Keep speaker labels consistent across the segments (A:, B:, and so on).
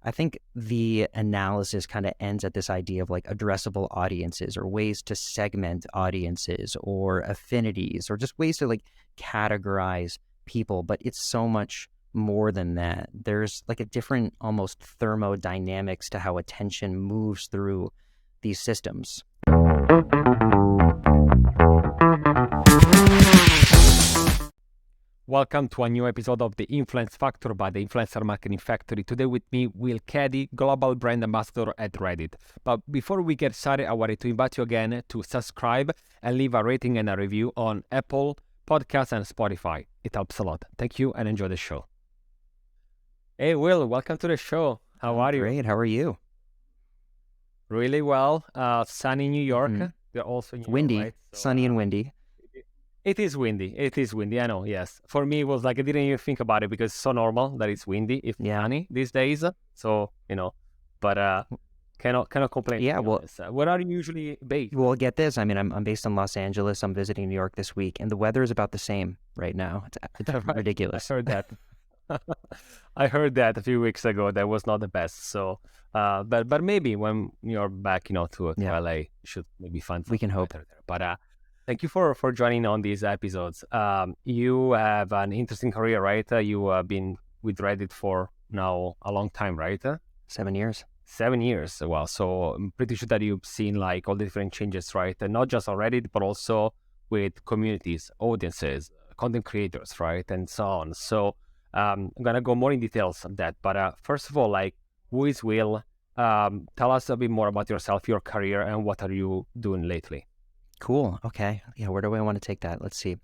A: I think the analysis kind of ends at this idea of like addressable audiences or ways to segment audiences or affinities or just ways to like categorize people. But it's so much more than that. There's like a different almost thermodynamics to how attention moves through these systems.
B: Welcome to a new episode of The Influence Factor by the Influencer Marketing Factory. Today with me, Will Cady, Global Brand Ambassador at Reddit. But before we get started, I wanted to invite you again to subscribe and leave a rating and a review on Apple Podcasts and Spotify. It helps a lot. Thank you and enjoy the show. Hey, Will, welcome to the show. How are you?
A: Great. How are you?
B: Really well. Sunny New York.
A: Mm-hmm.
B: They're also in New
A: windy,
B: York, right?
A: sunny and windy.
B: It is windy. It is windy. I know. Yes. For me, it was like I didn't even think about it because it's so normal that it's windy, if sunny these days. So but cannot complain.
A: Yeah. Well,
B: where are you usually based?
A: Well, get this. I mean, I'm based in Los Angeles. I'm visiting New York this week, and the weather is about the same right now. It's ridiculous.
B: I heard that. I heard that a few weeks ago. That was not the best. So, but maybe when you're back, to LA, you should maybe find.
A: We can hope.
B: There. But thank you for joining on these episodes. You have an interesting career, right? You have been with Reddit for now a long time, right?
A: 7 years.
B: 7 years. Wow. So I'm pretty sure that you've seen like all the different changes, right? And not just on Reddit, but also with communities, audiences, content creators, right? And so on. So I'm going to go more in details on that. But first of all, like, who is Will? Tell us a bit more about yourself, your career, and what are you doing lately?
A: Cool. Okay. Yeah. Where do I want to take that? Let's see.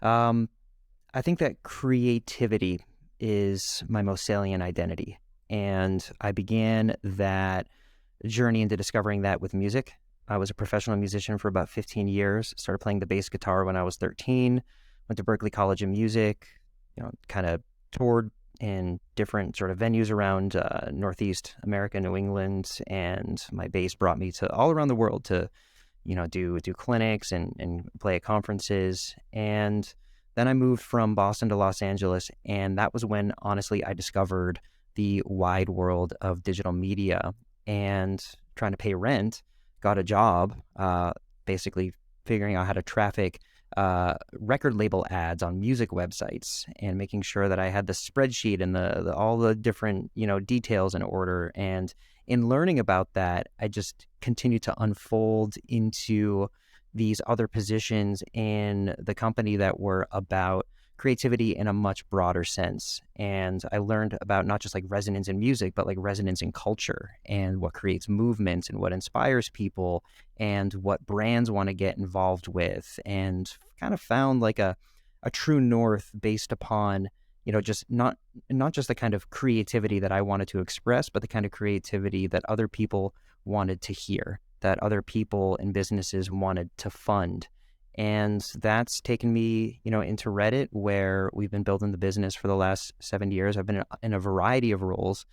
A: I think that creativity is my most salient identity. And I began that journey into discovering that with music. I was a professional musician for about 15 years, started playing the bass guitar when I was 13, went to Berklee College of Music, kind of toured in different sort of venues around Northeast America, New England. And my bass brought me to all around the world to do clinics and play at conferences. And then I moved from Boston to Los Angeles. And that was when, honestly, I discovered the wide world of digital media and trying to pay rent, got a job, basically figuring out how to traffic record label ads on music websites and making sure that I had the spreadsheet and the all the different, details in order. And in learning about that, I just continued to unfold into these other positions in the company that were about creativity in a much broader sense. And I learned about not just like resonance in music, but like resonance in culture and what creates movements and what inspires people and what brands want to get involved with, and kind of found like a true north based upon just not just the kind of creativity that I wanted to express, but the kind of creativity that other people wanted to hear, that other people and businesses wanted to fund. And that's taken me, into Reddit, where we've been building the business for the last 7 years. I've been in a variety of roles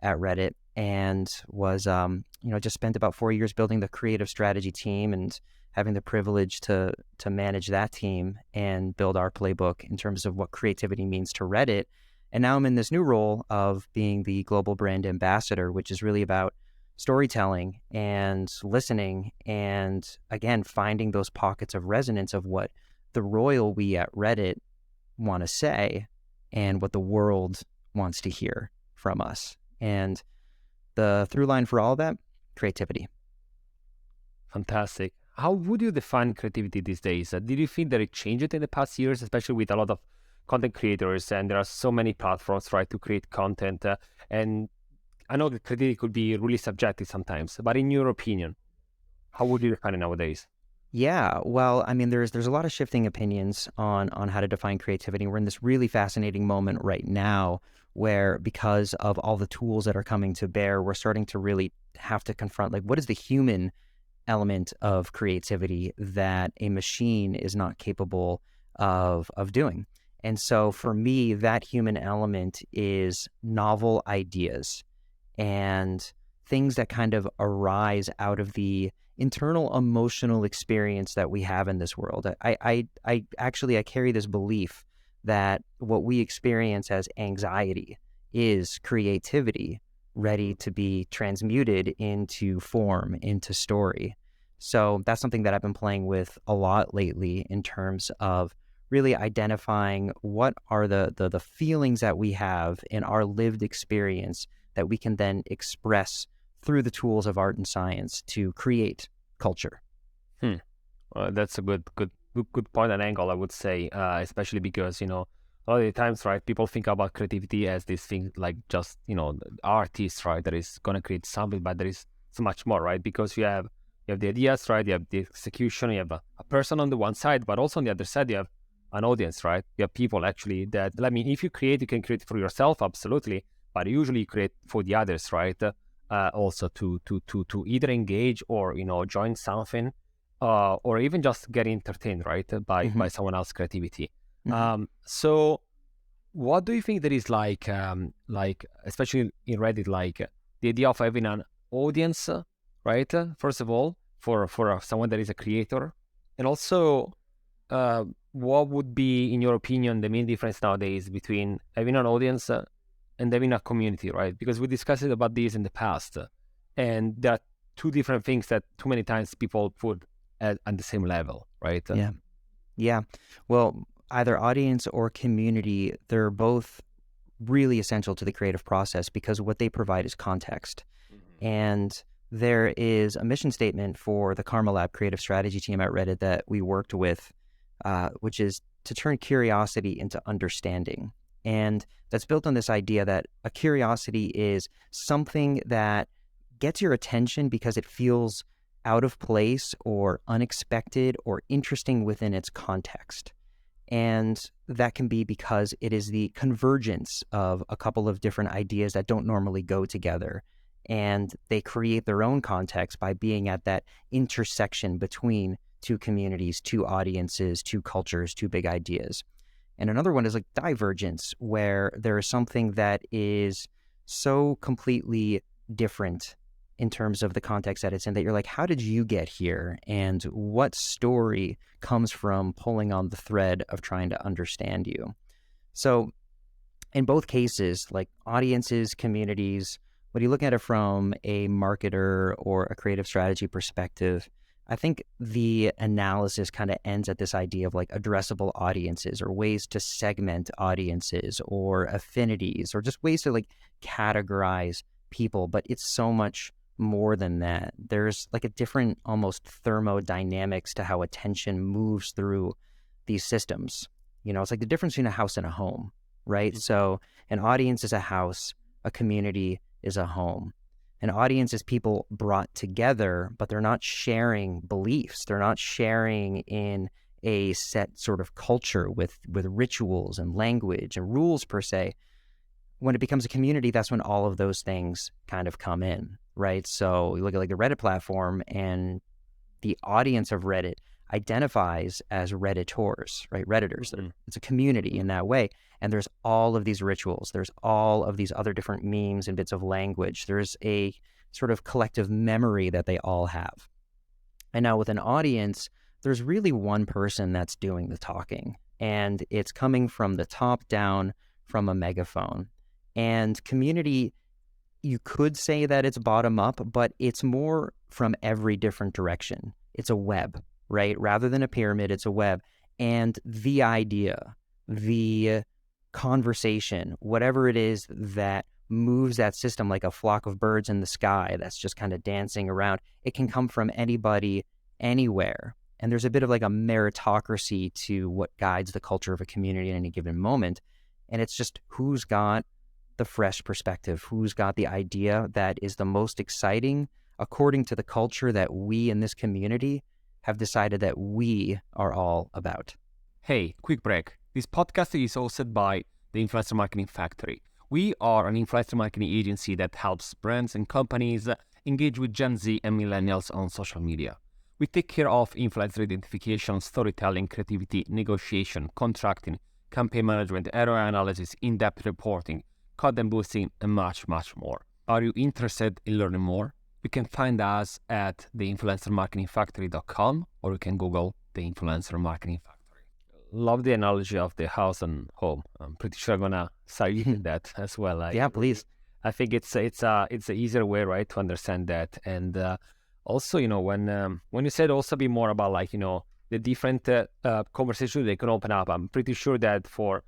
A: at Reddit and was, just spent about 4 years building the creative strategy team and having the privilege to manage that team and build our playbook in terms of what creativity means to Reddit. And now I'm in this new role of being the global brand ambassador, which is really about storytelling and listening and, again, finding those pockets of resonance of what the royal we at Reddit want to say and what the world wants to hear from us. And the through line for all of that, creativity.
B: Fantastic. How would you define creativity these days? Did you think that it changed in the past years, especially with a lot of content creators, and there are so many platforms, right, to create content? And I know that creativity could be really subjective sometimes, but in your opinion, how would you define it nowadays?
A: Yeah, well, I mean, there's a lot of shifting opinions on how to define creativity. We're in this really fascinating moment right now where, because of all the tools that are coming to bear, we're starting to really have to confront, like, what is the human element of creativity that a machine is not capable of doing? And so for me, that human element is novel ideas and things that kind of arise out of the internal emotional experience that we have in this world. I carry this belief that what we experience as anxiety is creativity, ready to be transmuted into form, into story. So that's something that I've been playing with a lot lately in terms of really identifying what are the feelings that we have in our lived experience that we can then express through the tools of art and science to create culture.
B: That's a good point and angle, I would say, especially because, a lot of the times, right, people think about creativity as this thing like just, the artist, right, that is going to create something, but there is so much more, right? Because you have the ideas, right? You have the execution, you have a person on the one side, but also on the other side, you have an audience, right? You have people actually that, I mean, if you create, you can create for yourself, absolutely, but usually you create for the others, right? Also to either engage or, join something, or even just get entertained, right, by someone else's creativity. So what do you think there is like especially in Reddit, like the idea of having an audience, right? First of all, for someone that is a creator, and also, what would be, in your opinion, the main difference nowadays between having an audience and having a community, right? Because we discussed about this in the past, and there are two different things that too many times people put at the same level, right?
A: Yeah. Well, either audience or community, they're both really essential to the creative process because what they provide is context. And there is a mission statement for the Karma Lab creative strategy team at Reddit that we worked with, which is to turn curiosity into understanding. And that's built on this idea that a curiosity is something that gets your attention because it feels out of place or unexpected or interesting within its context. And that can be because it is the convergence of a couple of different ideas that don't normally go together. And they create their own context by being at that intersection between two communities, two audiences, two cultures, two big ideas. And another one is like divergence, where there is something that is so completely different in terms of the context that it's in that you're like, how did you get here? And what story comes from pulling on the thread of trying to understand you? So in both cases, like audiences, communities, when you look at it from a marketer or a creative strategy perspective, I think the analysis kind of ends at this idea of like addressable audiences or ways to segment audiences or affinities or just ways to like categorize people. But it's so much more than that. There's like a different almost thermodynamics to how attention moves through these systems. It's like the difference between a house and a home, right? So an audience is a house, a community is a home. An audience is people brought together, but they're not sharing beliefs. They're not sharing in a set sort of culture with rituals and language and rules per se. When it becomes a community, that's when all of those things kind of come in, right? So you look at like the Reddit platform, and the audience of Reddit identifies as Redditors, right? Redditors. It's a community in that way. And there's all of these rituals. There's all of these other different memes and bits of language. There's a sort of collective memory that they all have. And now with an audience, there's really one person that's doing the talking. And it's coming from the top down from a megaphone. And community, you could say that it's bottom up, but it's more from every different direction. It's a web, right? Rather than a pyramid, it's a web. And the idea, the conversation, whatever it is that moves that system like a flock of birds in the sky that's just kind of dancing around, it can come from anybody, anywhere. And there's a bit of like a meritocracy to what guides the culture of a community at any given moment. And it's just who's got the fresh perspective, who's got the idea that is the most exciting according to the culture that we in this community have decided that we are all about.
B: Hey, quick break. This podcast is hosted by the Influencer Marketing Factory. We are an influencer marketing agency that helps brands and companies engage with Gen Z and millennials on social media. We take care of influencer identification, storytelling, creativity, negotiation, contracting, campaign management, ROI analysis, in-depth reporting, content boosting, and much, much more. Are you interested in learning more? You can find us at theinfluencermarketingfactory.com, or you can Google the Influencer Marketing Factory. Love the analogy of the house and home. I'm pretty sure I'm gonna start using that as well.
A: Yeah, please.
B: I think it's an easier way, right, to understand that. And also, when you said also be more about like, the different conversations they can open up, I'm pretty sure that for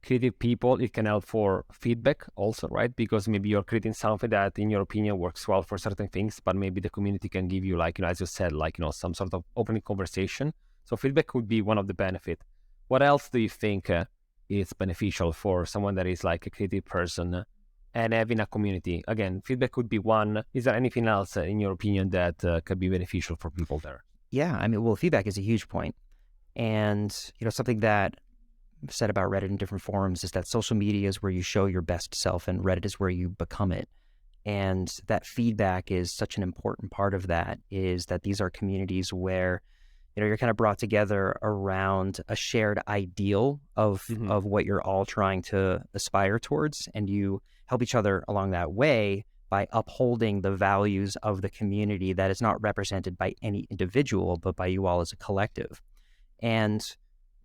B: creative people, it can help for feedback also, right? Because maybe you're creating something that, in your opinion, works well for certain things, but maybe the community can give you, like, as you said, like, some sort of opening conversation. So feedback would be one of the benefit. What else do you think is beneficial for someone that is like a creative person and having a community? Again, feedback could be one. Is there anything else, in your opinion, that could be beneficial for people there?
A: Yeah, I mean, well, feedback is a huge point. And, something that I've said about Reddit in different forums is that social media is where you show your best self and Reddit is where you become it. And that feedback is such an important part of that, is that these are communities where, you're kind of brought together around a shared ideal of what you're all trying to aspire towards. And you help each other along that way by upholding the values of the community that is not represented by any individual, but by you all as a collective. And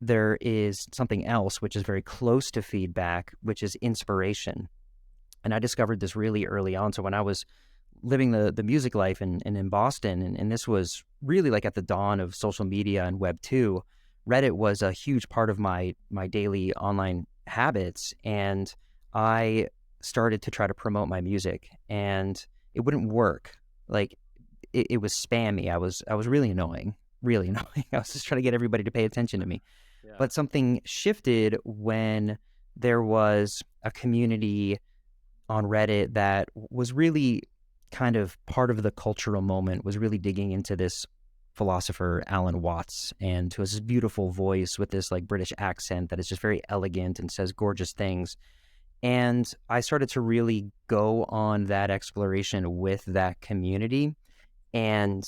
A: there is something else which is very close to feedback, which is inspiration. And I discovered this really early on. So when I was living the music life in Boston, and this was really like at the dawn of social media and Web 2, Reddit was a huge part of my daily online habits. And I started to try to promote my music, and it wouldn't work. Like it was spammy. I was really annoying, really annoying. I was just trying to get everybody to pay attention to me. Yeah. But something shifted when there was a community on Reddit that was really kind of part of the cultural moment, was really digging into this philosopher Alan Watts, and who has this beautiful voice with this like British accent that is just very elegant and says gorgeous things. And I started to really go on that exploration with that community. And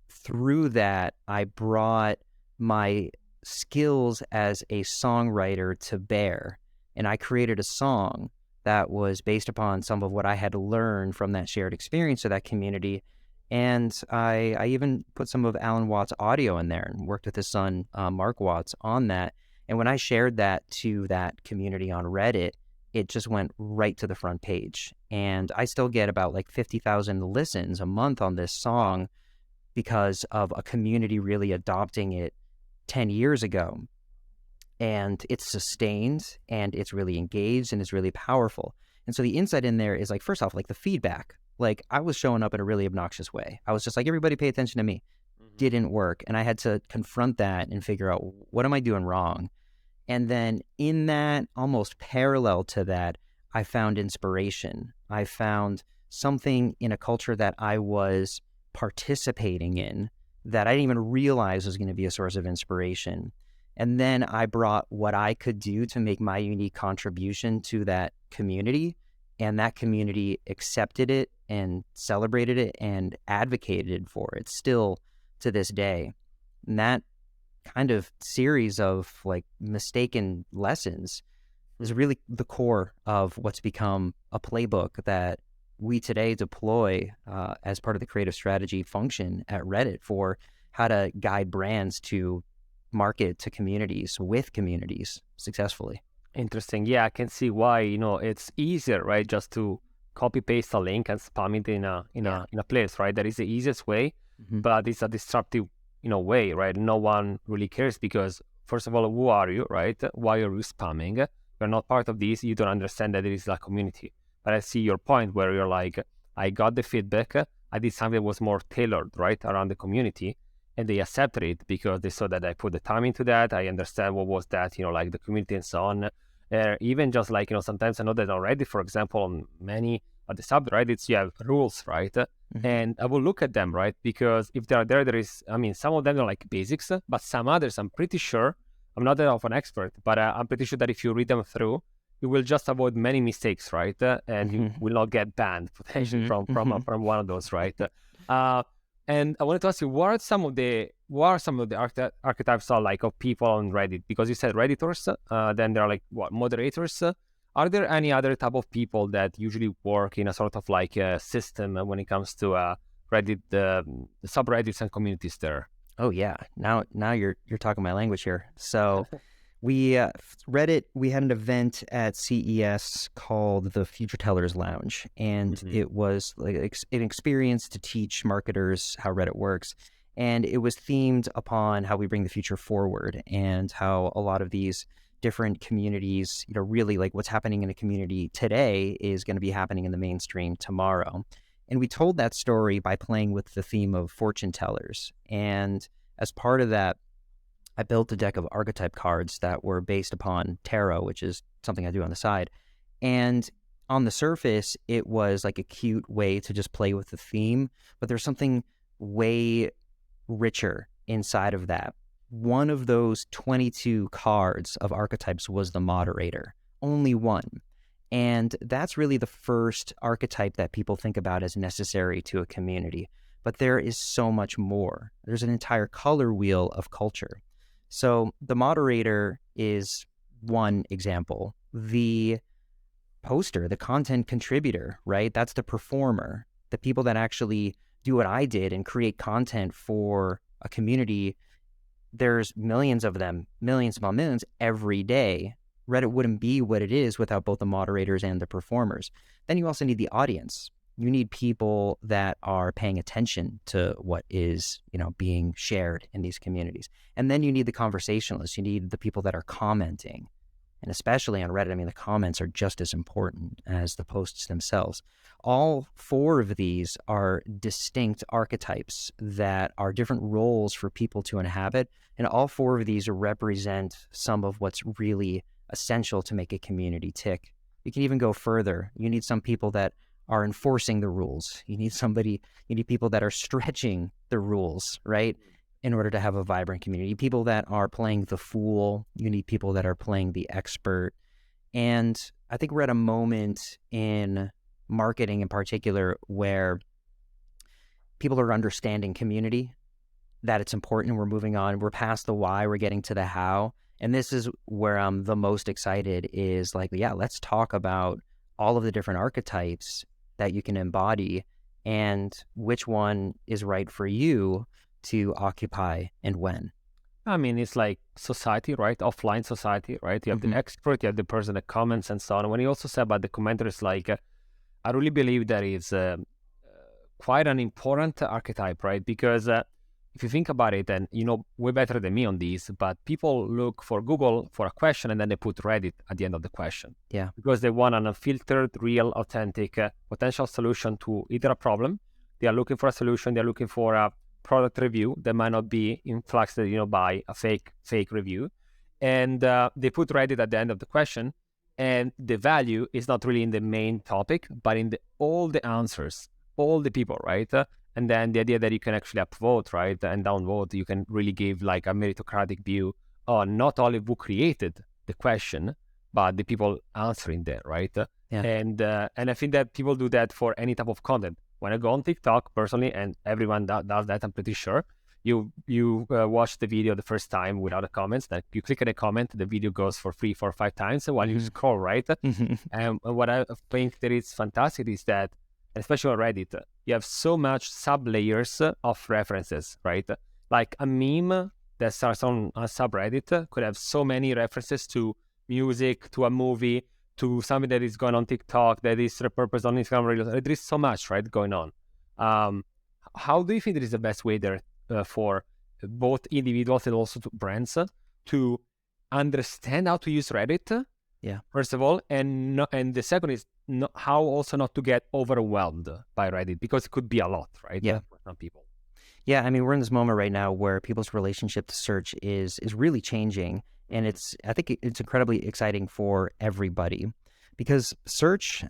A: through that, I brought my skills as a songwriter to bear. And I created a song that was based upon some of what I had learned from that shared experience of that community. And I even put some of Alan Watts' audio in there and worked with his son, Mark Watts, on that. And when I shared that to that community on Reddit, it just went right to the front page. And I still get about like 50,000 listens a month on this song because of a community really adopting it 10 years ago. And it's sustained, and it's really engaged, and it's really powerful. And so the insight in there is like, first off, like the feedback. Like I was showing up in a really obnoxious way. I was just like, everybody pay attention to me. Didn't work. And I had to confront that and figure out, what am I doing wrong? And then in that, almost parallel to that, I found inspiration. I found something in a culture that I was participating in that I didn't even realize was going to be a source of inspiration. And then I brought what I could do to make my unique contribution to that community. And that community accepted it and celebrated it and advocated for it still to this day. And that kind of series of like mistaken lessons is really the core of what's become a playbook that we today deploy as part of the creative strategy function at Reddit for how to guide brands to market to communities with communities successfully.
B: Interesting. Yeah, I can see why, it's easier, right? Just to copy paste a link and spam it in a place, right? That is the easiest way, but it's a disruptive, way, right? No one really cares because, first of all, who are you, right? Why are you spamming? You're not part of this. You don't understand that it is a community. But I see your point where you're like, I got the feedback. I did something that was more tailored, right, around the community. And they accepted it because they saw that I put the time into that. I understand what was that, like the community and so on. Even just like, sometimes I know that already, for example, on many of the subreddits, you have rules, right? And I will look at them, right? Because if they are there is, some of them are like basics, but some others, I'm pretty sure, I'm not that of an expert, but I'm pretty sure that if you read them through, you will just avoid many mistakes, right? And you will not get banned potentially from one of those, right? And I wanted to ask you, what are some of the archetypes are like of people on Reddit? Because you said Redditors, then there are like moderators. Are there any other type of people that usually work in a sort of like a system when it comes to Reddit, the subreddits and communities there?
A: Oh yeah, now you're talking my language here. So We Reddit. We had an event at CES called the Future Tellers Lounge, and it was like an experience to teach marketers how Reddit works. And it was themed upon how we bring the future forward, and how a lot of these different communities, really like what's happening in a community today is going to be happening in the mainstream tomorrow. And we told that story by playing with the theme of fortune tellers. And as part of that, I built a deck of archetype cards that were based upon tarot, which is something I do on the side. And on the surface, it was like a cute way to just play with the theme, but there's something way richer inside of that. One of those 22 cards of archetypes was the moderator, only one. And that's really the first archetype that people think about as necessary to a community. But there is so much more. There's an entire color wheel of culture. So the moderator is one example. The poster, the content contributor, right? That's the performer, the people that actually do what I did and create content for a community. There's millions of them, millions upon millions every day. Reddit wouldn't be what it is without both the moderators and the performers. Then you also need the audience. You need people that are paying attention to what is, being shared in these communities. And then you need the conversationalists. You need the people that are commenting. And especially on Reddit, the comments are just as important as the posts themselves. All four of these are distinct archetypes that are different roles for people to inhabit. And all four of these represent some of what's really essential to make a community tick. You can even go further. You need some people that are enforcing the rules. You need people that are stretching the rules, right? In order to have a vibrant community. People that are playing the fool. You need people that are playing the expert. And I think we're at a moment in marketing in particular where people are understanding community, that it's important, and we're moving on. We're past the why, we're getting to the how. And this is where I'm the most excited is like, let's talk about all of the different archetypes that you can embody and which one is right for you to occupy and when.
B: It's like society, right? Offline society, right? You have the expert, you have the person that comments and so on. When you also said about the commenters, I really believe that is quite an important archetype, right? Because if you think about it, and way better than me on this, but people look for Google for a question and then they put Reddit at the end of the question.
A: Yeah.
B: Because they want an unfiltered, real, authentic, potential solution to either a problem. They are looking for a solution. They're looking for a product review that might not be influxed, by a fake review. And they put Reddit at the end of the question. And the value is not really in the main topic, but in all the answers, all the people, right? And then the idea that you can actually upvote, right, and downvote, you can really give like a meritocratic view on not only who created the question, but the people answering there, right?
A: Yeah.
B: And I think that people do that for any type of content. When I go on TikTok personally, and everyone does that, I'm pretty sure, you watch the video the first time without the comments, that you click on a comment, the video goes for 3, 4, 5 times while you scroll, right? And what I think that is fantastic is that, especially on Reddit, you have so much sub-layers of references, right? Like a meme that starts on a subreddit could have so many references to music, to a movie, to something that is going on TikTok, that is repurposed on Instagram Reels. There is so much, right, going on. How do you think there is the best way there for both individuals and also to brands to understand how to use Reddit?
A: Yeah.
B: First of all, and the second is how also not to get overwhelmed by Reddit, because it could be a lot, right?
A: Yeah.
B: For some people.
A: Yeah, we're in this moment right now where people's relationship to search is really changing, and I think it's incredibly exciting for everybody, because search,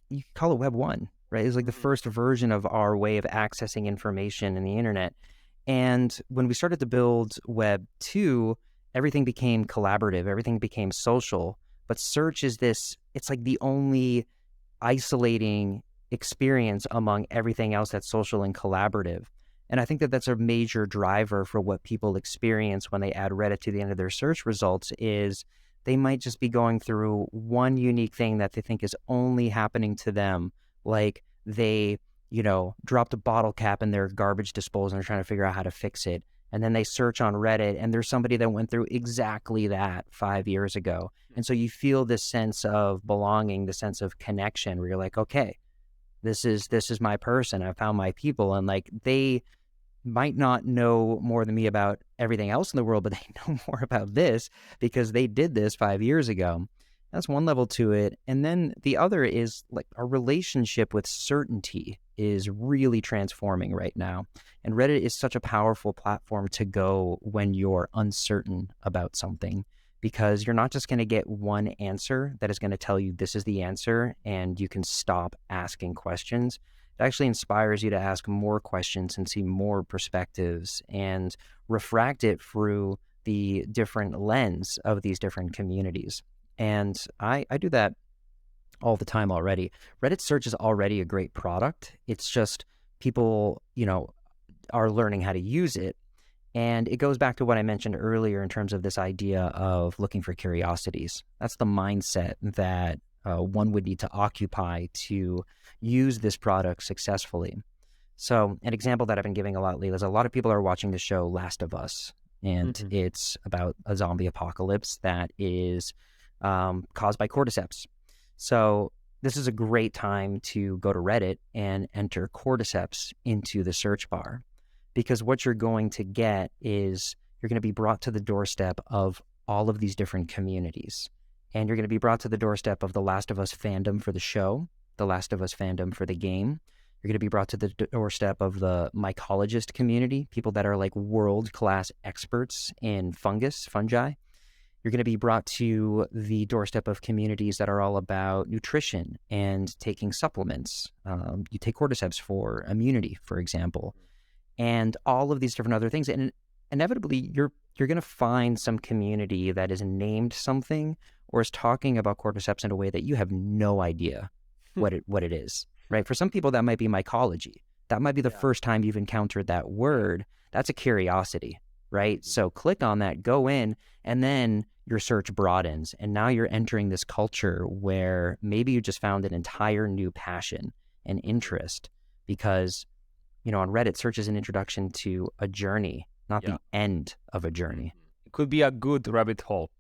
A: you call it Web 1, right? It's like the first version of our way of accessing information in the internet. And when we started to build Web 2, everything became collaborative, everything became social. But search is it's like the only isolating experience among everything else that's social and collaborative. And I think that that's a major driver for what people experience when they add Reddit to the end of their search results is they might just be going through one unique thing that they think is only happening to them. Like they, dropped a bottle cap in their garbage disposal and they're trying to figure out how to fix it. and then they search on Reddit and there's somebody that went through exactly that 5 years ago. And so you feel this sense of belonging, the sense of connection where you're like, okay, this is my person. I found my people. And like, they might not know more than me about everything else in the world, but they know more about this because they did this 5 years ago. That's one level to it. And then the other is like our relationship with certainty is really transforming right now. And Reddit is such a powerful platform to go when you're uncertain about something, because you're not just going to get one answer that is going to tell you this is the answer and you can stop asking questions. It actually inspires you to ask more questions and see more perspectives and refract it through the different lens of these different communities. And I do that all the time already. Reddit search is already a great product. It's just people, are learning how to use it. And it goes back to what I mentioned earlier in terms of this idea of looking for curiosities. That's the mindset that one would need to occupy to use this product successfully. So an example that I've been giving a lot lately is a lot of people are watching the show Last of Us, and it's about a zombie apocalypse that is caused by cordyceps. So this is a great time to go to Reddit and enter cordyceps into the search bar, because what you're going to get is you're going to be brought to the doorstep of all of these different communities. And you're going to be brought to the doorstep of the Last of Us fandom for the show, the Last of Us fandom for the game. You're going to be brought to the doorstep of the mycologist community, people that are like world-class experts in fungi. You're going to be brought to the doorstep of communities that are all about nutrition and taking supplements. You take cordyceps for immunity, for example, and all of these different other things. And inevitably, you're going to find some community that is named something or is talking about cordyceps in a way that you have no idea what it is, right? For some people, that might be mycology. That might be the first time you've encountered that word. That's a curiosity, right? So click on that, go in, and then your search broadens. And now you're entering this culture where maybe you just found an entire new passion and interest, because, on Reddit, search is an introduction to a journey, not the end of a journey.
B: It could be a good rabbit hole.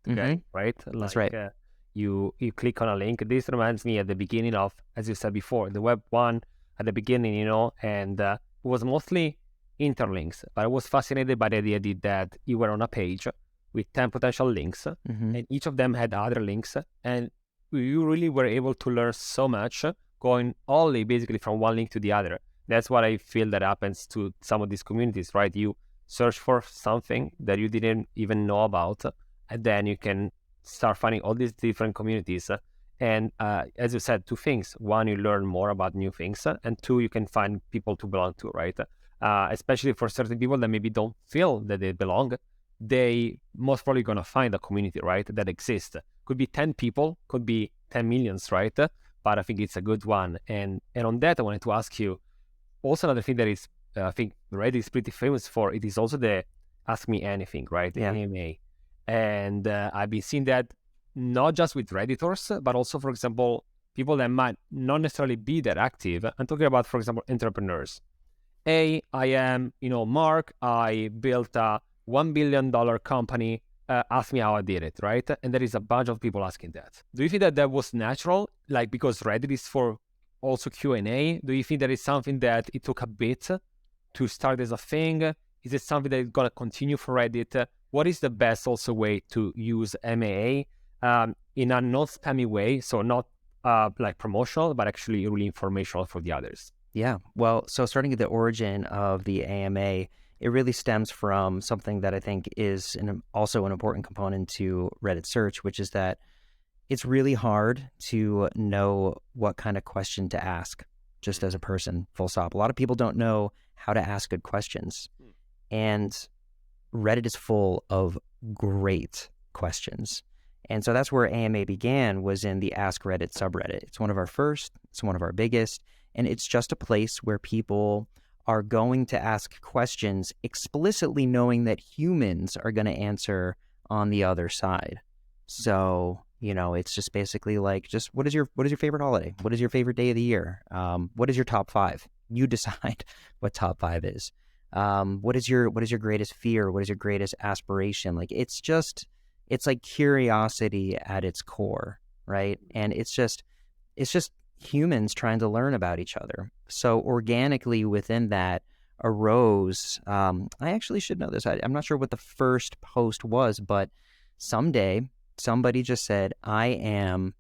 B: Okay, right?
A: That's right.
B: You click on a link. This reminds me at the beginning of, as you said before, the Web 1 at the beginning, and it was mostly interlinks. But I was fascinated by the idea that you were on a page with 10 potential links, and each of them had other links. And you really were able to learn so much going only basically from one link to the other. That's what I feel that happens to some of these communities, right? You search for something that you didn't even know about, and then you can start finding all these different communities. And as you said, two things. One, you learn more about new things, and two, you can find people to belong to, right? Especially for certain people that maybe don't feel that they belong, they most probably going to find a community, right, that exists. Could be 10 people, could be 10 millions, right? But I think it's a good one. And on that, I wanted to ask you, also another thing that is, I think Reddit is pretty famous for, it is also the Ask Me Anything, right? The AMA. And I've been seeing that not just with Redditors, but also, for example, people that might not necessarily be that active. I'm talking about, for example, entrepreneurs. I am, Mark, I built a $1 billion company. Ask me how I did it, right? And there is a bunch of people asking that. Do you think that was natural? Like, because Reddit is for also Q&A, do you think that is something that it took a bit to start as a thing? Is it something that is going to continue for Reddit? What is the best also way to use MAA in a non-spammy way? So not like promotional, but actually really informational for the others.
A: Yeah. Well, so starting at the origin of the AMA, it really stems from something that I think is also an important component to Reddit search, which is that it's really hard to know what kind of question to ask just as a person, full stop. A lot of people don't know how to ask good questions. And Reddit is full of great questions. And so that's where AMA began, was in the Ask Reddit subreddit. It's one of our first, it's one of our biggest, and it's just a place where people are going to ask questions explicitly knowing that humans are going to answer on the other side. So, it's just basically like, just what is your favorite holiday? What is your favorite day of the year? What is your top 5? You decide what top 5 is. What is your greatest fear? What is your greatest aspiration? Like it's like curiosity at its core, right? And it's just humans trying to learn about each other. So organically within that arose, I actually should know this. I'm not sure what the first post was, but someday somebody just said, I am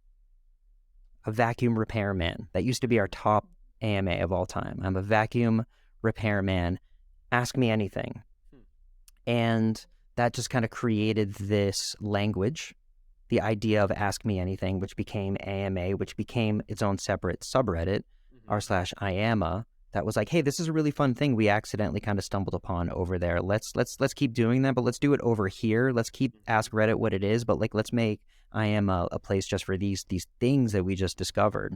A: a vacuum repairman. That used to be our top AMA of all time. I'm a vacuum repairman. Ask me anything. And that just kind of created this language, the idea of ask me anything, which became AMA, which became its own separate subreddit, r/IAMA, that was like, hey, this is a really fun thing we accidentally kind of stumbled upon over there. Let's keep doing that, but let's do it over here. Let's keep ask Reddit what it is, but like let's make IAMA a place just for these things that we just discovered.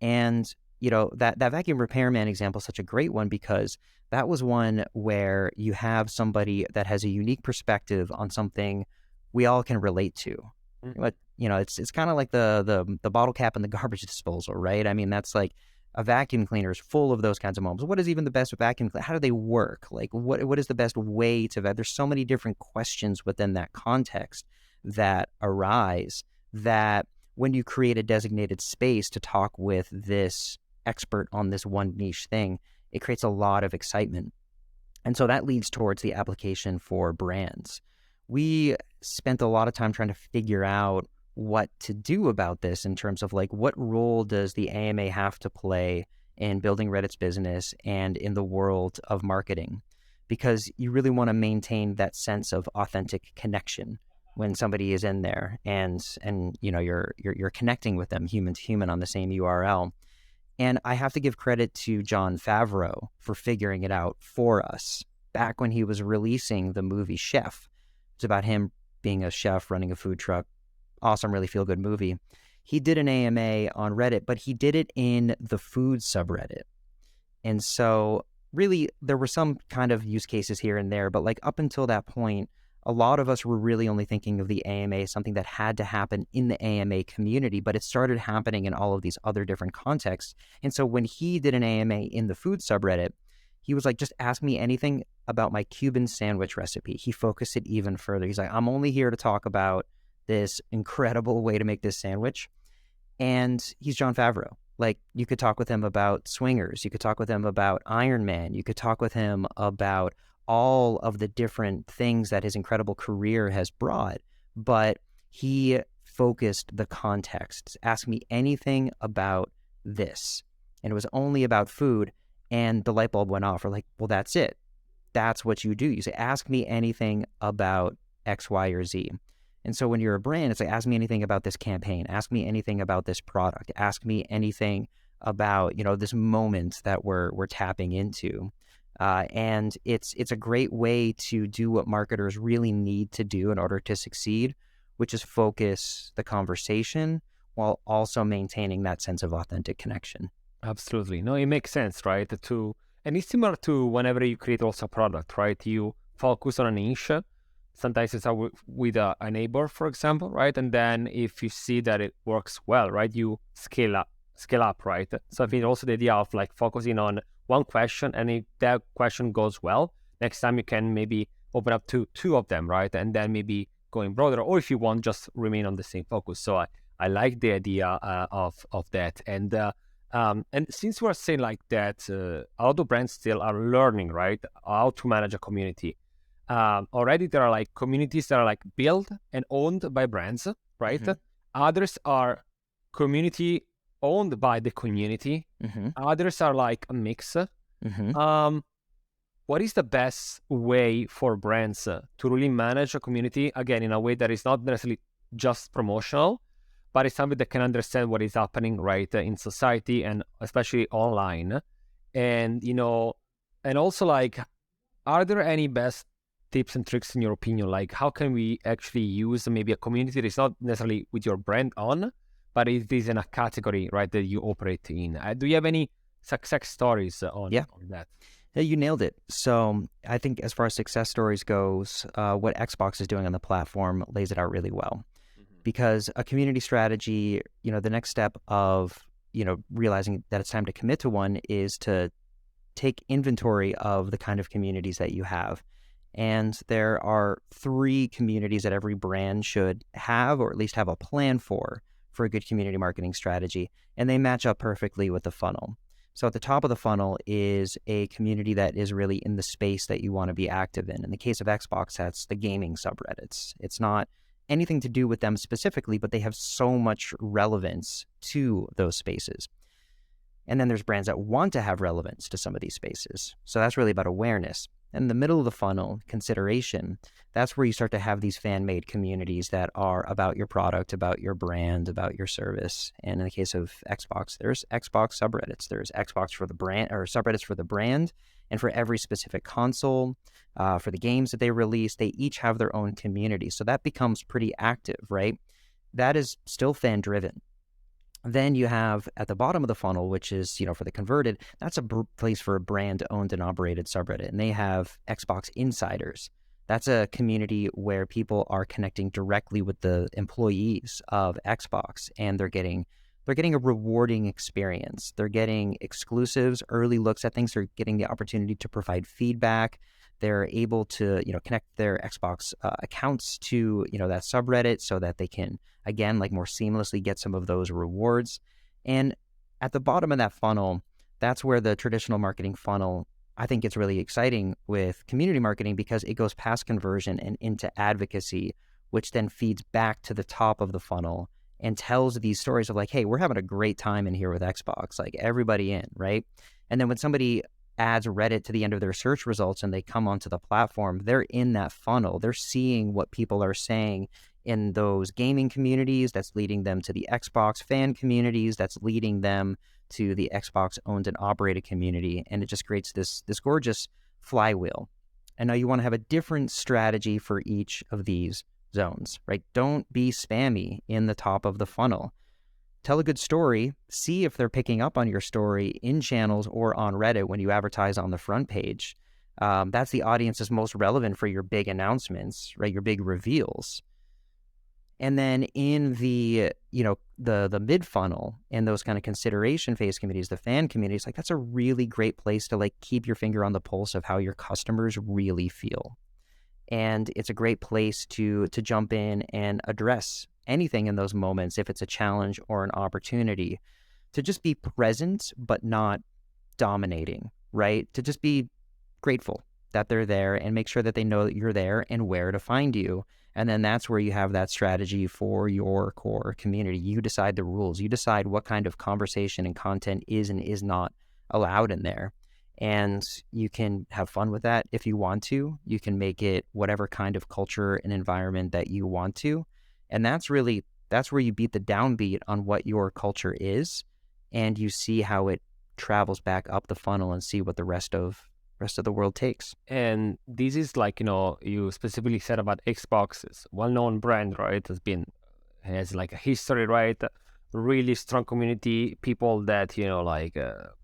A: And that vacuum repairman example is such a great one because that was one where you have somebody that has a unique perspective on something we all can relate to. But it's kind of like the bottle cap and the garbage disposal, right? I mean, that's like a vacuum cleaner is full of those kinds of moments. What is even the best vacuum cleaner? How do they work? Like what is the best way to there's so many different questions within that context that arise that when you create a designated space to talk with this expert on this one niche thing, it creates a lot of excitement. And so that leads towards the application for brands. We spent a lot of time trying to figure out what to do about this in terms of like, what role does the AMA have to play in building Reddit's business and in the world of marketing? Because you really want to maintain that sense of authentic connection when somebody is in there and you're connecting with them human to human on the same URL. And I have to give credit to Jon Favreau for figuring it out for us back when he was releasing the movie Chef. It's about him being a chef running a food truck. Awesome, really feel good movie. He did an AMA on Reddit, but he did it in the food subreddit. And so really there were some kind of use cases here and there, but like up until that point, a lot of us were really only thinking of the AMA as something that had to happen in the AMA community, but it started happening in all of these other different contexts. And so when he did an AMA in the food subreddit, he was like, just ask me anything about my Cuban sandwich recipe. He focused it even further. He's like, I'm only here to talk about this incredible way to make this sandwich. And he's Jon Favreau. Like, you could talk with him about Swingers. You could talk with him about Iron Man. You could talk with him about all of the different things that his incredible career has brought. But he focused the context. Ask me anything about this. And it was only about food. And the light bulb went off. We're like, well, that's it. That's what you do. You say, ask me anything about X, Y, or Z. And so when you're a brand, it's like, ask me anything about this campaign. Ask me anything about this product. Ask me anything about, this moment that we're tapping into. And it's a great way to do what marketers really need to do in order to succeed, which is focus the conversation while also maintaining that sense of authentic connection.
B: Absolutely. No, it makes sense, right? And it's similar to whenever you create also a product, right? You focus on a niche. Sometimes it's with a neighbor, for example, right? And then if you see that it works well, right, you scale up, right? So I think also the idea of like focusing on one question, and if that question goes well, next time you can maybe open up to two of them, right? And then maybe going broader, or if you want, just remain on the same focus. So I like the idea of that. And since we're saying like that, a lot of brands still are learning, right, how to manage a community. Already there are like communities that are like built and owned by brands, right? Mm-hmm. Others are community owned by the community. Mm-hmm. Others are like a mix. Mm-hmm. What is the best way for brands to really manage a community, again, in a way that is not necessarily just promotional, but it's something that can understand what is happening, right, in society and especially online? And, and also like, are there any best tips and tricks in your opinion? Like, how can we actually use maybe a community that is not necessarily with your brand on, but it is in a category, right, that you operate in? Do you have any success stories on that?
A: Yeah, you nailed it. So I think as far as success stories goes, what Xbox is doing on the platform lays it out really well. Mm-hmm. Because a community strategy, the next step of, realizing that it's time to commit to one is to take inventory of the kind of communities that you have. And there are 3 communities that every brand should have, or at least have a plan for a good community marketing strategy. And they match up perfectly with the funnel. So at the top of the funnel is a community that is really in the space that you want to be active in. In the case of Xbox, that's the gaming subreddits. It's not anything to do with them specifically, but they have so much relevance to those spaces. And then there's brands that want to have relevance to some of these spaces. So that's really about awareness. And in the middle of the funnel, consideration, that's where you start to have these fan-made communities that are about your product, about your brand, about your service. And in the case of Xbox, there's Xbox subreddits. There's Xbox for the brand, or subreddits for the brand, and for every specific console, for the games that they release, they each have their own community. So that becomes pretty active, right? That is still fan-driven. Then you have at the bottom of the funnel, which is, for the converted, that's a place for a brand owned and operated subreddit. And they have Xbox Insiders. That's a community where people are connecting directly with the employees of Xbox, and they're getting a rewarding experience. They're getting exclusives, early looks at things. They're getting the opportunity to provide feedback. They're able to, connect their Xbox accounts to, that subreddit so that they can, again, like more seamlessly get some of those rewards. And at the bottom of that funnel, that's where the traditional marketing funnel, I think, gets really exciting with community marketing, because it goes past conversion and into advocacy, which then feeds back to the top of the funnel and tells these stories of like, hey, we're having a great time in here with Xbox, like everybody in, right? And then when somebody adds Reddit to the end of their search results and they come onto the platform, they're in that funnel. They're seeing what people are saying in those gaming communities. That's leading them to the Xbox fan communities. That's leading them to the Xbox owned and operated community. And it just creates this gorgeous flywheel. And now you want to have a different strategy for each of these zones, right? Don't be spammy in the top of the funnel. Tell a good story, see if they're picking up on your story in channels or on Reddit when you advertise on the front page. That's the audience that's most relevant for your big announcements, right? Your big reveals. And then in the, the mid funnel and those kind of consideration phase communities, the fan communities, like that's a really great place to like keep your finger on the pulse of how your customers really feel. And it's a great place to jump in and address anything in those moments, if it's a challenge or an opportunity, to just be present but not dominating, right? To just be grateful that they're there and make sure that they know that you're there and where to find you. And then that's where you have that strategy for your core community. You decide the rules. You decide what kind of conversation and content is and is not allowed in there. And you can have fun with that if you want to. You can make it whatever kind of culture and environment that you want to. And that's where you beat the downbeat on what your culture is, and you see how it travels back up the funnel and see what the rest of the world takes.
B: And this is like, you specifically said about Xbox, it's a well-known brand, right? Has like a history, right? Really strong community, people that,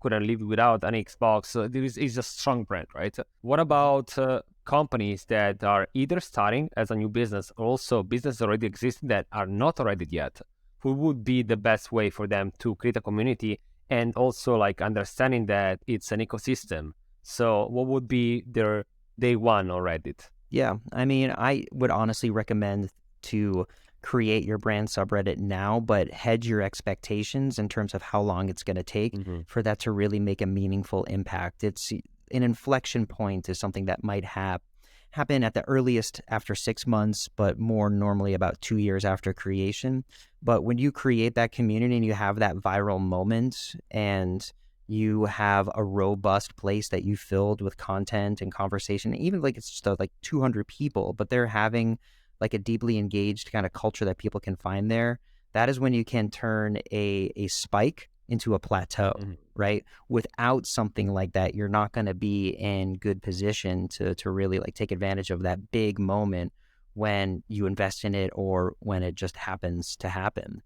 B: couldn't live without an Xbox. So this is a strong brand, right? What about companies that are either starting as a new business or also businesses already existing that are not already yet? Who would be the best way for them to create a community and also like understanding that it's an ecosystem? So what would be their day one on Reddit?
A: Yeah, I mean, I would honestly recommend to create your brand subreddit now, but hedge your expectations in terms of how long it's going to take for that to really make a meaningful impact. It's an inflection point is something that might happen at the earliest after 6 months, but more normally about 2 years after creation. But when you create that community and you have that viral moment and you have a robust place that you filled with content and conversation, even like it's just like 200 people, but they're having like a deeply engaged kind of culture that people can find there, that is when you can turn a spike into a plateau, right? Without something like that, you're not going to be in good position to really like take advantage of that big moment when you invest in it or when it just happens to happen.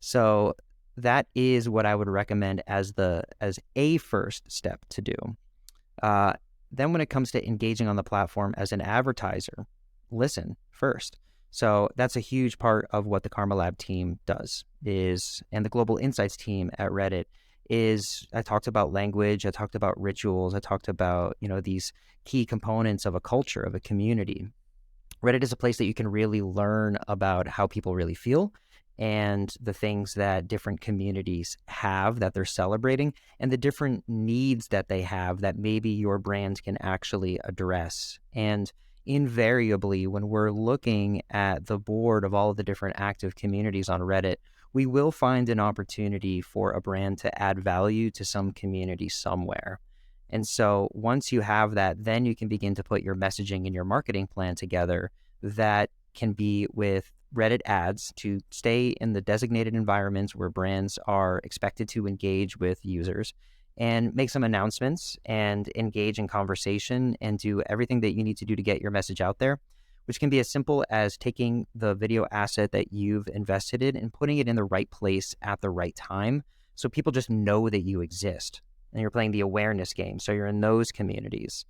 A: So that is what I would recommend as a first step to do. Then when it comes to engaging on the platform as an advertiser, listen first. So that's a huge part of what the Karma Lab team does and the Global Insights team at Reddit is I talked about language, I talked about rituals, I talked about, these key components of a culture, of a community. Reddit is a place that you can really learn about how people really feel and the things that different communities have that they're celebrating and the different needs that they have that maybe your brand can actually address. And invariably, when we're looking at the board of all of the different active communities on Reddit, we will find an opportunity for a brand to add value to some community somewhere. And so once you have that, then you can begin to put your messaging and your marketing plan together that can be with Reddit ads to stay in the designated environments where brands are expected to engage with users and make some announcements and engage in conversation and do everything that you need to do to get your message out there, which can be as simple as taking the video asset that you've invested in and putting it in the right place at the right time so people just know that you exist. And you're playing the awareness game. So you're in those communities.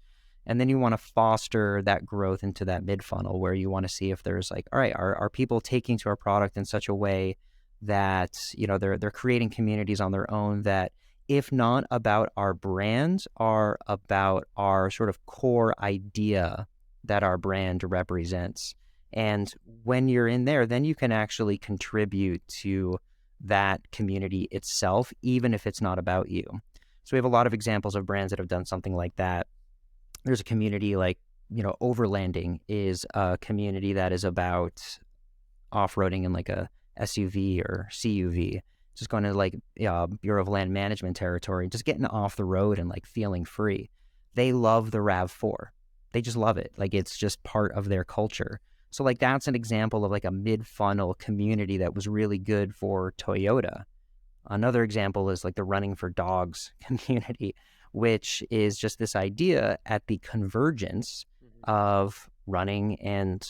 A: And then you want to foster that growth into that mid funnel where you want to see if there's like, all right, are people taking to our product in such a way that, they're creating communities on their own that, if not about our brand, are about our sort of core idea that our brand represents. And when you're in there, then you can actually contribute to that community itself, even if it's not about you. So we have a lot of examples of brands that have done something like that. There's a community like, Overlanding is a community that is about off-roading in like a SUV or CUV, just going to like Bureau of Land Management territory, just getting off the road and like feeling free. They love the RAV4. They just love it. Like it's just part of their culture. So like that's an example of like a mid-funnel community that was really good for Toyota. Another example is like the Running for Dogs community, which is just this idea at the convergence of running and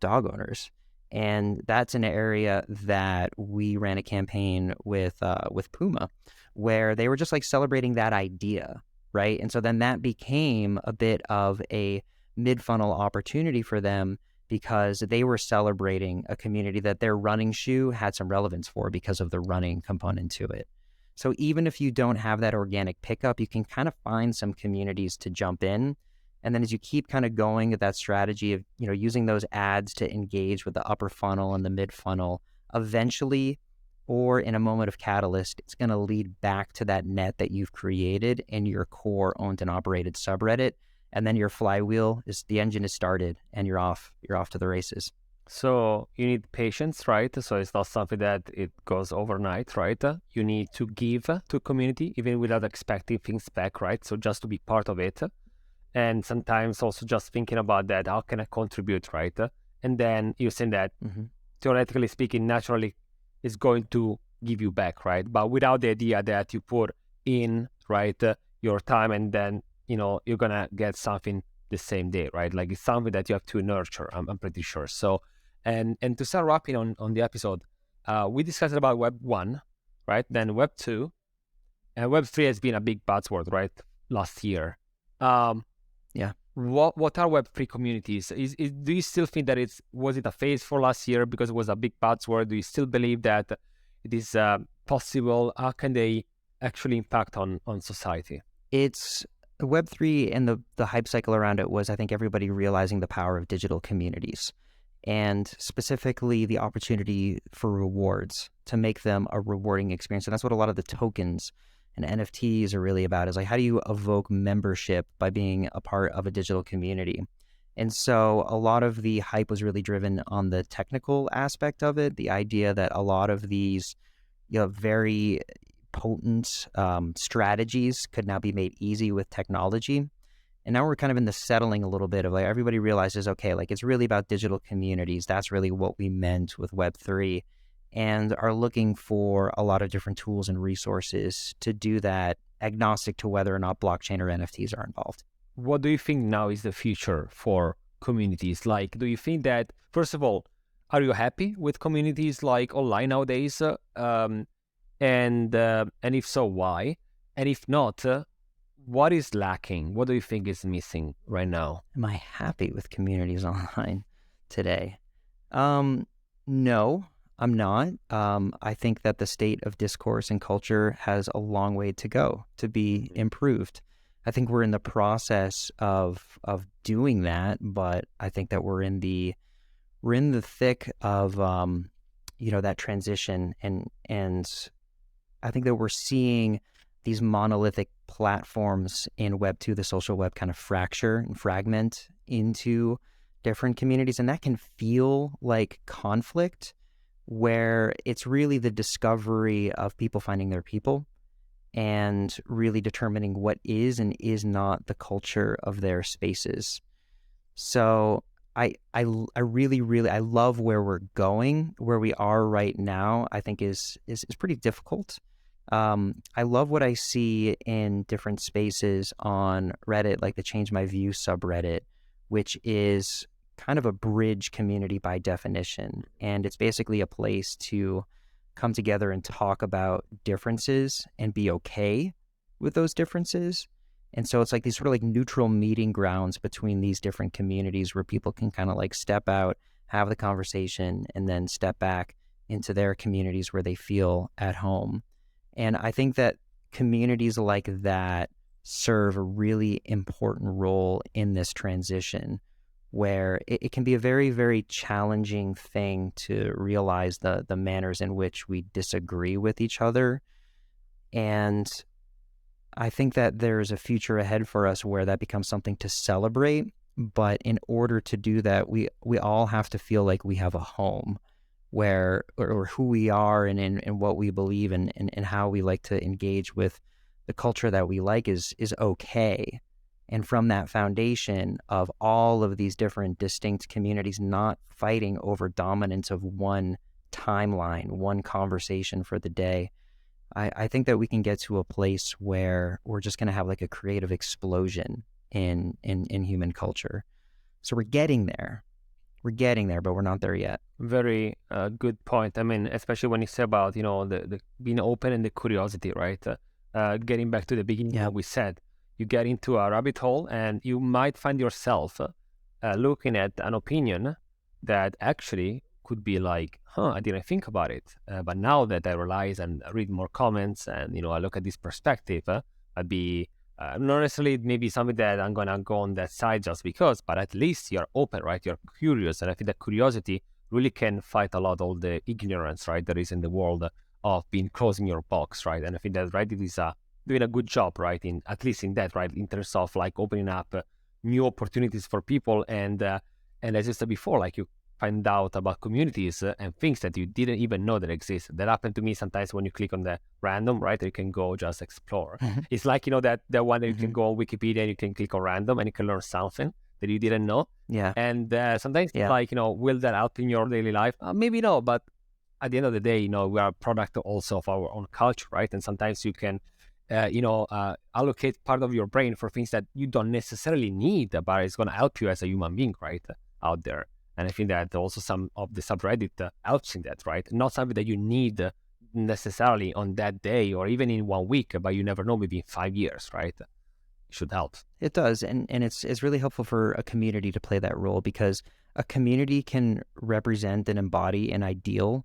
A: dog owners. And that's an area that we ran a campaign with Puma, where they were just like celebrating that idea, right? And so then that became a bit of a mid-funnel opportunity for them because they were celebrating a community that their running shoe had some relevance for because of the running component to it. So even if you don't have that organic pickup, you can kind of find some communities to jump in. And then as you keep kind of going at that strategy of, using those ads to engage with the upper funnel and the mid funnel, eventually, or in a moment of catalyst, it's going to lead back to that net that you've created in your core owned and operated subreddit. And then your flywheel the engine is started and you're off to the races.
B: So you need patience, right? So it's not something that it goes overnight, right? You need to give to community even without expecting things back, right? So just to be part of it. And sometimes also just thinking about that, how can I contribute, right? And then you saying that theoretically speaking, naturally is going to give you back, right? But without the idea that you put in, right, your time and then, you're going to get something the same day, right? Like it's something that you have to nurture, I'm pretty sure. So, and to start wrapping on the episode, we discussed about Web 1, right? Then Web 2, and Web 3 has been a big buzzword, right? Last year.
A: Yeah.
B: What are Web 3 communities? Do you still think that was it a phase for last year because it was a big buzzword? Do you still believe that it is possible? How can they actually impact on society?
A: It's Web3 and the hype cycle around it was, I think, everybody realizing the power of digital communities and specifically the opportunity for rewards to make them a rewarding experience. And that's what a lot of the tokens and NFTs are really about, is like, how do you evoke membership by being a part of a digital community? And so a lot of the hype was really driven on the technical aspect of it, the idea that a lot of these very potent strategies could now be made easy with technology. And now we're kind of in the settling a little bit of like, everybody realizes, okay, like it's really about digital communities. That's really what we meant with Web3, and are looking for a lot of different tools and resources to do that, agnostic to whether or not blockchain or NFTs are involved.
B: What do you think now is the future for communities? Like, do you think that, first of all, are you happy with communities like online nowadays? And if so, why? And if not, what is lacking? What do you think is missing right now?
A: Am I happy with communities online today? No, I'm not. I think that the state of discourse and culture has a long way to go to be improved. I think we're in the process of doing that, but I think that we're in the thick of that transition, and I think that we're seeing these monolithic platforms in Web 2, the social web, kind of fracture and fragment into different communities, and that can feel like conflict, where it's really the discovery of people finding their people and really determining what is and is not the culture of their spaces. So I really I love where we're going. Where we are right now, I think is pretty difficult. I love what I see in different spaces on Reddit, like the Change My View subreddit, which is kind of a bridge community by definition. And it's basically a place to come together and talk about differences and be okay with those differences. And so it's like these sort of like neutral meeting grounds between these different communities where people can kind of like step out, have the conversation, and then step back into their communities where they feel at home. And I think that communities like that serve a really important role in this transition, where it can be a very, very challenging thing to realize the manners in which we disagree with each other. And I think that there's a future ahead for us where that becomes something to celebrate. But in order to do that, we all have to feel like we have a home where, or who we are and what we believe in and how we like to engage with the culture that we like is okay. And from that foundation of all of these different distinct communities not fighting over dominance of one timeline, one conversation for the day, I think that we can get to a place where we're just going to have like a creative explosion in human culture. So we're getting there. We're getting there, but we're not there yet.
B: Very good point. I mean, especially when you say about, the being open and the curiosity, right? Getting back to the beginning, what we said, you get into a rabbit hole and you might find yourself looking at an opinion that actually could be like, I didn't think about it. But now that I realize and read more comments and, I look at this perspective, I'd be not necessarily maybe something that I'm going to go on that side just because, but at least you're open, right? You're curious. And I think that curiosity really can fight a lot all the ignorance, right, that is in the world of being closing your box, right? And I think that Reddit is doing a good job, right, in at least in that, right, in terms of like opening up new opportunities for people. And as I said before, like you find out about communities and things that you didn't even know that exist. That happened to me sometimes when you click on the random, right? You can go just explore. It's like, that one that you can go on Wikipedia and you can click on random and you can learn something that you didn't know.
A: Yeah.
B: And sometimes like, will that help in your daily life? Maybe no, but at the end of the day, we are a product also of our own culture, right? And sometimes you can, allocate part of your brain for things that you don't necessarily need, but it's going to help you as a human being, right, out there. And I think that also some of the subreddit helps in that, right? Not something that you need necessarily on that day or even in 1 week, but you never know, maybe in 5 years, right? It should help.
A: It does. And it's really helpful for a community to play that role, because a community can represent and embody an ideal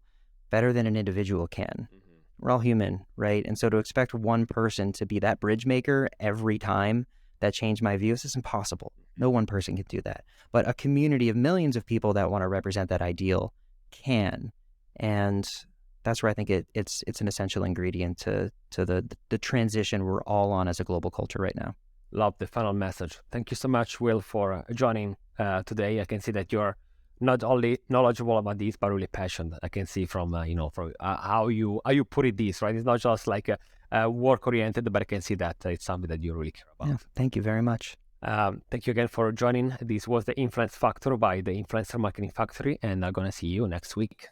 A: better than an individual can. We're all human, right? And so to expect one person to be that bridge maker every time that Change My View is impossible. No one person can do that. But a community of millions of people that want to represent that ideal can. And that's where I think it's an essential ingredient to the transition we're all on as a global culture right now.
B: Love the final message. Thank you so much, Will, for joining today. I can see that you're not only knowledgeable about this, but really passionate. I can see from from how you put it this, right? It's not just like work oriented, but I can see that it's something that you really care about.
A: Yeah, thank you very much.
B: Thank you again for joining. This was the Influence Factor by the Influencer Marketing Factory, and I'm gonna see you next week.